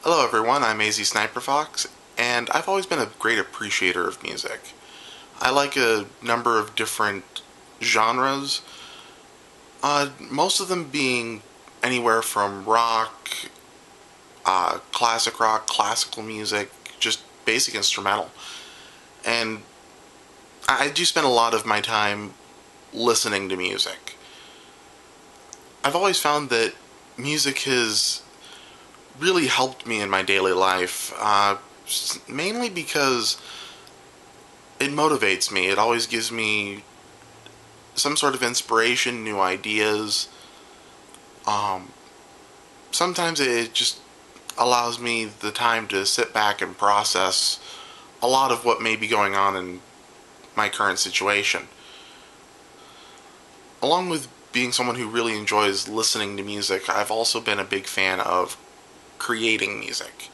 Hello everyone, I'm AZ Sniper Fox, and I've always been a great appreciator of music. I like a number of different genres, most of them being anywhere from rock, classic rock, classical music, just basic instrumental. And I do spend a lot of my time listening to music. I've always found that music has really helped me in my daily life, mainly because it motivates me. It always gives me some sort of inspiration, new ideas. Um, Sometimes it just allows me the time to sit back and process a lot of what may be going on in my current situation. Along with being someone who really enjoys listening to music, I've also been a big fan of creating music.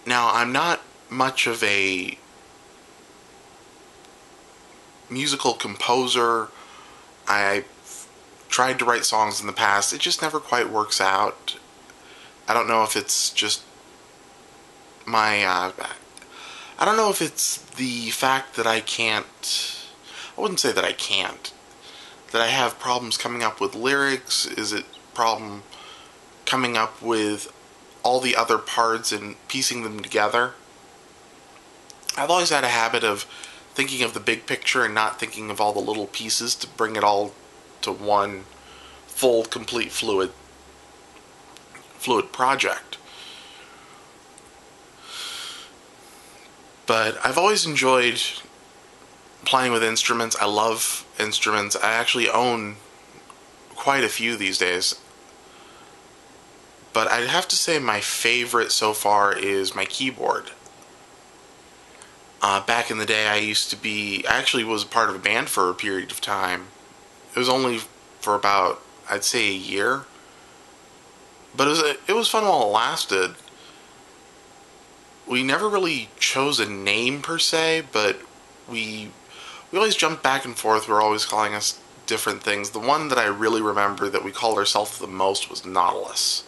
Now, I'm not much of a musical composer. I tried to write songs in the past. It just never quite works out. I don't know if it's just my. I don't know if it's the fact that I can't. I wouldn't say that I can't. That I have problems coming up with lyrics. Is it problem coming up with all the other parts and piecing them together? I've always had a habit of thinking of the big picture and not thinking of all the little pieces to bring it all to one full, complete, fluid project. But I've always enjoyed playing with instruments. I love instruments. I actually own quite a few these days. But I'd have to say my favorite so far is my keyboard. Back in the day, I actually was a part of a band for a period of time. It was only for about, I'd say, a year. But it was fun while it lasted. We never really chose a name per se, but we always jumped back and forth. We were always calling us different things. The one that I really remember that we called ourselves the most was Nautilus.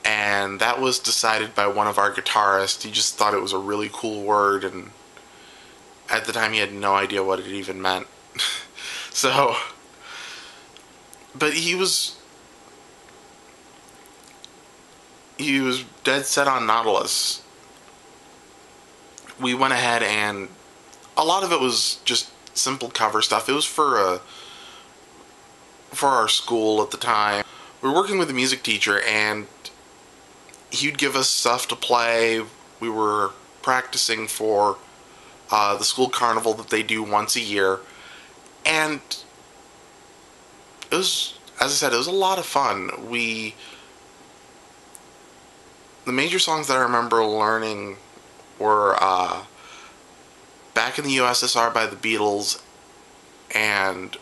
And that was decided by one of our guitarists. He just thought it was a really cool word, and at the time he had no idea what it even meant. So, but he was dead set on Nautilus. We went ahead and a lot of it was just simple cover stuff. It was for our school at the time. We were working with a music teacher, and he'd give us stuff to play. We were practicing for the school carnival that they do once a year, and it was, as I said, it was a lot of fun. The major songs that I remember learning were Back in the USSR by the Beatles and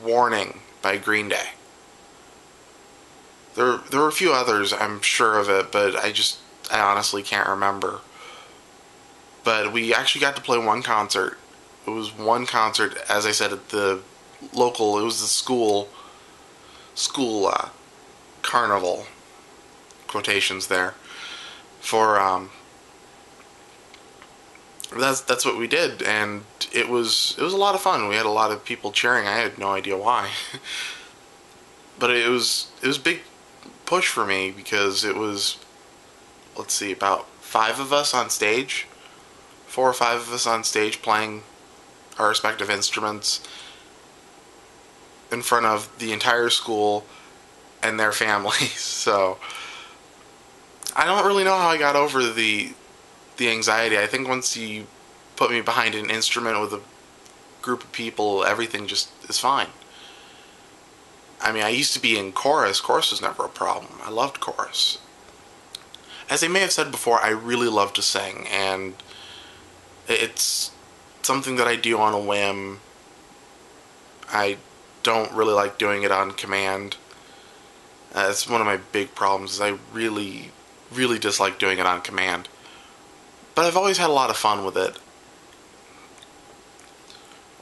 Warning by Green Day. There were a few others, I'm sure of it, but I honestly can't remember. But we actually got to play one concert. It was one concert, as I said, at the local, it was the school carnival, quotations there, for that's what we did, and it was a lot of fun. We had a lot of people cheering. I had no idea why. But it was a big push for me because it was, let's see, about four or five of us on stage playing our respective instruments in front of the entire school and their families. So I don't really know how I got over the anxiety. I think once you put me behind an instrument with a group of people, everything just is fine. I mean, I used to be in chorus. Chorus was never a problem. I loved chorus. As I may have said before, I really love to sing, and it's something that I do on a whim. I don't really like doing it on command. It's one of my big problems, is I really, really dislike doing it on command. But I've always had a lot of fun with it.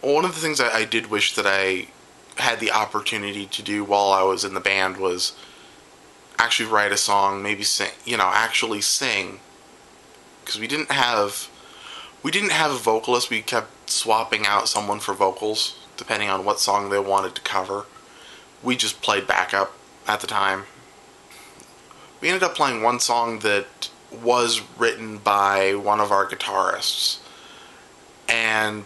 One of the things I did wish that I had the opportunity to do while I was in the band was actually write a song, maybe sing, actually sing, because we didn't have a vocalist. We kept swapping out someone for vocals depending on what song they wanted to cover. We just played backup at the time. We ended up playing one song that was written by one of our guitarists, and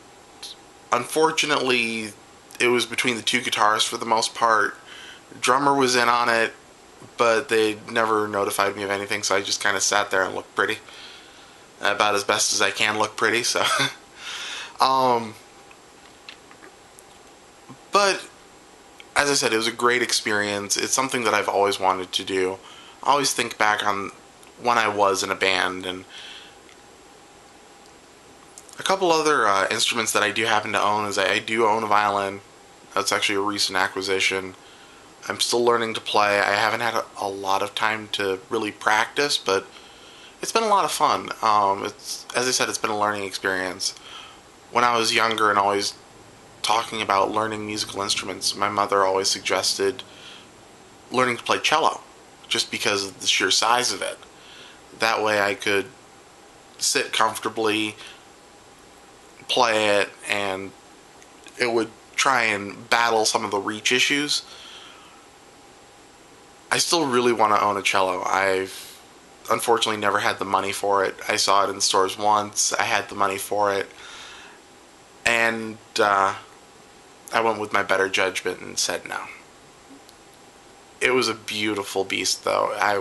unfortunately it was between the two guitarists for the most part. The drummer was in on it, but they never notified me of anything, so I just kind of sat there and looked pretty, about as best as I can look pretty. So um but as I said, it was a great experience. It's something that I've always wanted to do. I always think back on when I was in a band, and a couple other instruments that I do happen to own is I do own a violin. That's actually a recent acquisition. I'm still learning to play. I haven't had a lot of time to really practice, but it's been a lot of fun. It's, as I said, it's been a learning experience. When I was younger and always talking about learning musical instruments, my mother always suggested learning to play cello, just because of the sheer size of it. That way I could sit comfortably, play it, and it would try and battle some of the reach issues. I still really want to own a cello. I've unfortunately never had the money for it. I saw it in stores once. I had the money for it. And I went with my better judgment and said no. It was a beautiful beast, though. I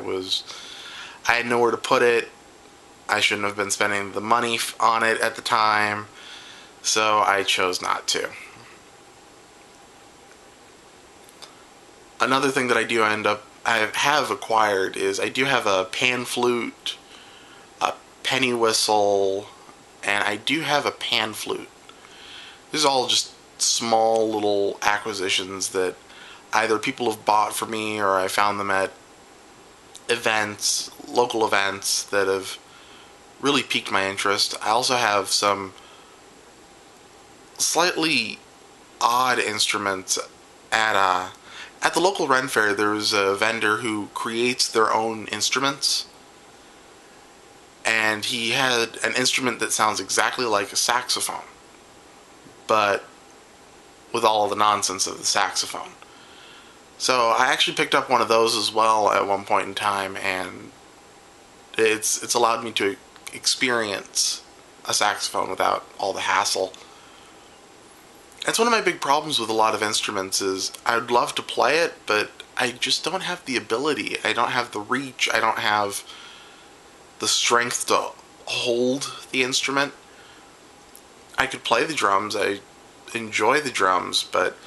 had nowhere to put it. I shouldn't have been spending the money on it at the time, so I chose not to. Another thing that I have acquired is I do have a pan flute, a penny whistle, and I do have a pan flute. These are all just small little acquisitions that either people have bought for me or I found them at events, local events, that have really piqued my interest. I also have some slightly odd instruments at the local Ren Fair. There's a vendor who creates their own instruments, and he had an instrument that sounds exactly like a saxophone, but with all of the nonsense of the saxophone. So I actually picked up one of those as well at one point in time, and it's allowed me to experience a saxophone without all the hassle. That's one of my big problems with a lot of instruments is I'd love to play it, but I just don't have the ability. I don't have the reach. I don't have the strength to hold the instrument. I could play the drums. I enjoy the drums, but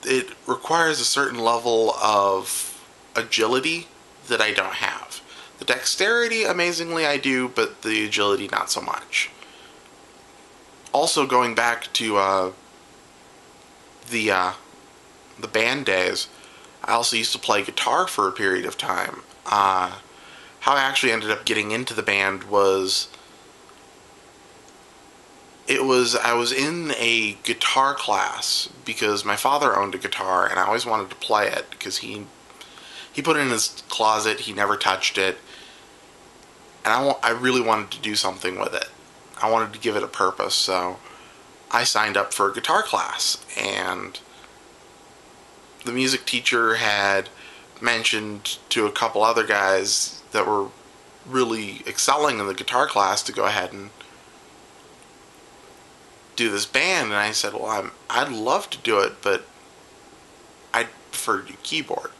it requires a certain level of agility that I don't have. The dexterity, amazingly, I do, but the agility, not so much. Also, going back to the band days, I also used to play guitar for a period of time. How I actually ended up getting into the band was I was in a guitar class because my father owned a guitar and I always wanted to play it because he put it in his closet, he never touched it, and I really wanted to do something with it. I wanted to give it a purpose, so I signed up for a guitar class, and the music teacher had mentioned to a couple other guys that were really excelling in the guitar class to go ahead and do this band, and I said, well, I'd love to do it, but I'd prefer to do keyboard.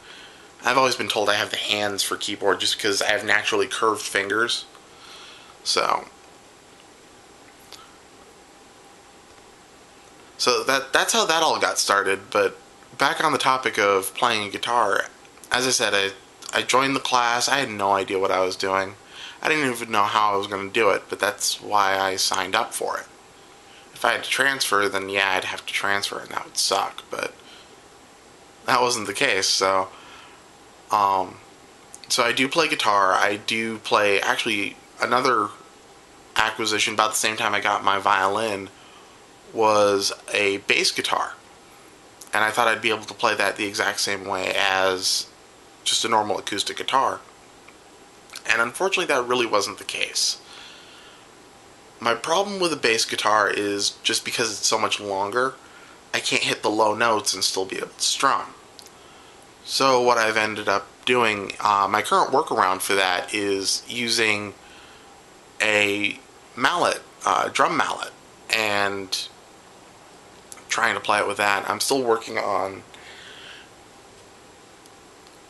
I've always been told I have the hands for keyboard just because I have naturally curved fingers. So that's how that all got started. But back on the topic of playing guitar, as I said, I joined the class. I had no idea what I was doing. I didn't even know how I was going to do it, but that's why I signed up for it. If I had to transfer, then yeah, I'd have to transfer, and that would suck, but that wasn't the case. So I do play guitar. I do play, actually, another acquisition about the same time I got my violin was a bass guitar. And I thought I'd be able to play that the exact same way as just a normal acoustic guitar. And unfortunately, that really wasn't the case. My problem with a bass guitar is just because it's so much longer, I can't hit the low notes and still be able to strum. So what I've ended up doing, my current workaround for that is using a mallet, drum mallet, and trying to play it with that. I'm still working on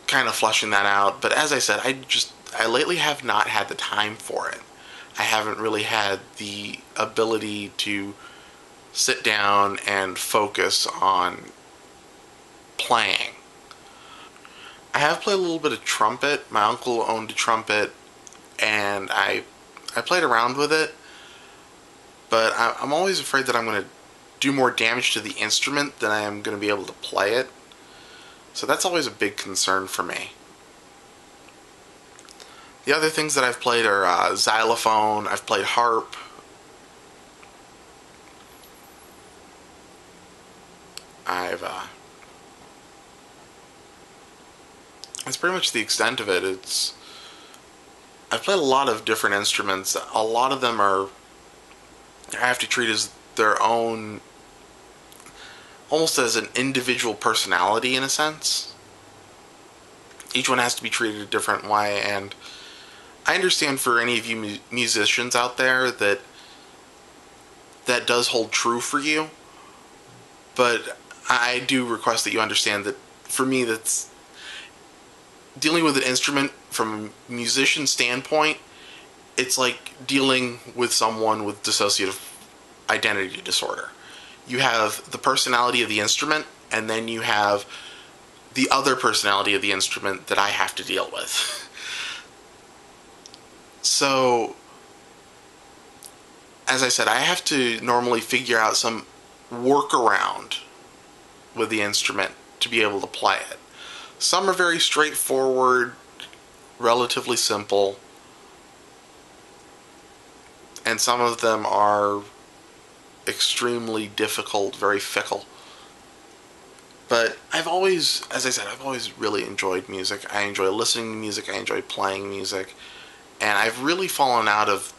kind of fleshing that out, but as I said, I lately have not had the time for it. I haven't really had the ability to sit down and focus on playing. I have played a little bit of trumpet. My uncle owned a trumpet, and I played around with it, but I'm always afraid that I'm going to do more damage to the instrument than I am going to be able to play it. So that's always a big concern for me. The other things that I've played are xylophone, I've played harp, that's pretty much the extent of it. I've played a lot of different instruments. A lot of them I have to treat as their own, almost as an individual personality in a sense. Each one has to be treated a different way, and I understand for any of you musicians out there that does hold true for you, but I do request that you understand that for me, that's dealing with an instrument from a musician standpoint, it's like dealing with someone with dissociative identity disorder. You have the personality of the instrument, and then you have the other personality of the instrument that I have to deal with. So, as I said, I have to normally figure out some workaround with the instrument to be able to play it. Some are very straightforward, relatively simple, and some of them are extremely difficult, very fickle. But I've always, as I said, I've always really enjoyed music. I enjoy listening to music, I enjoy playing music, and I've really fallen out of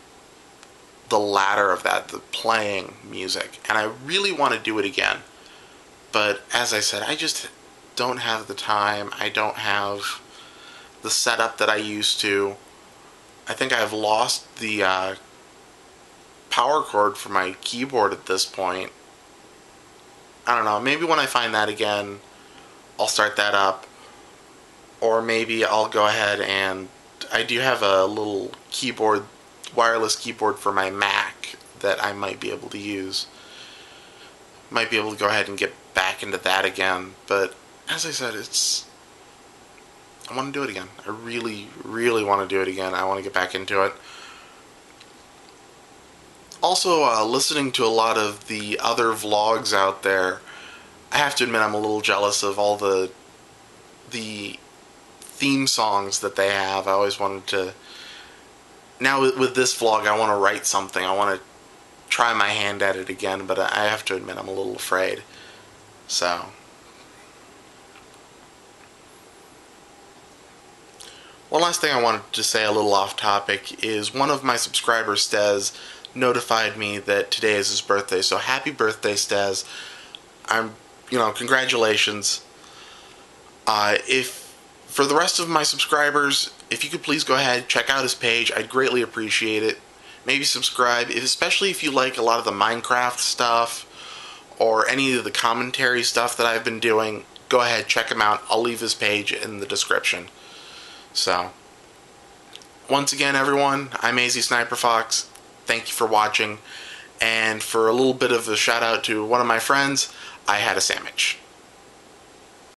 the latter of that, the playing music, and I really want to do it again. But as I said, I just don't have the time. I don't have the setup that I used to. I think I've lost the power cord for my keyboard at this point. I don't know, maybe when I find that again, I'll start that up. Or maybe I'll go ahead and I do have a little keyboard, wireless keyboard for my Mac that I might be able to use. Might be able to go ahead and get back into that again, but as I said, I want to do it again. I really, really want to do it again. I want to get back into it. Also, listening to a lot of the other vlogs out there, I have to admit I'm a little jealous of all the theme songs that they have. I always wanted to... Now with this vlog, I want to write something. I want to try my hand at it again, but I have to admit I'm a little afraid. So... One last thing I wanted to say, a little off topic, is one of my subscribers, Stez, notified me that today is his birthday. So happy birthday, Stez. Congratulations. If for the rest of my subscribers, if you could please go ahead, check out his page. I'd greatly appreciate it. Maybe subscribe, especially if you like a lot of the Minecraft stuff or any of the commentary stuff that I've been doing. Go ahead, check him out. I'll leave his page in the description. So, once again, everyone, I'm AZ Sniper Fox. Thank you for watching. And for a little bit of a shout out to one of my friends, I had a sandwich.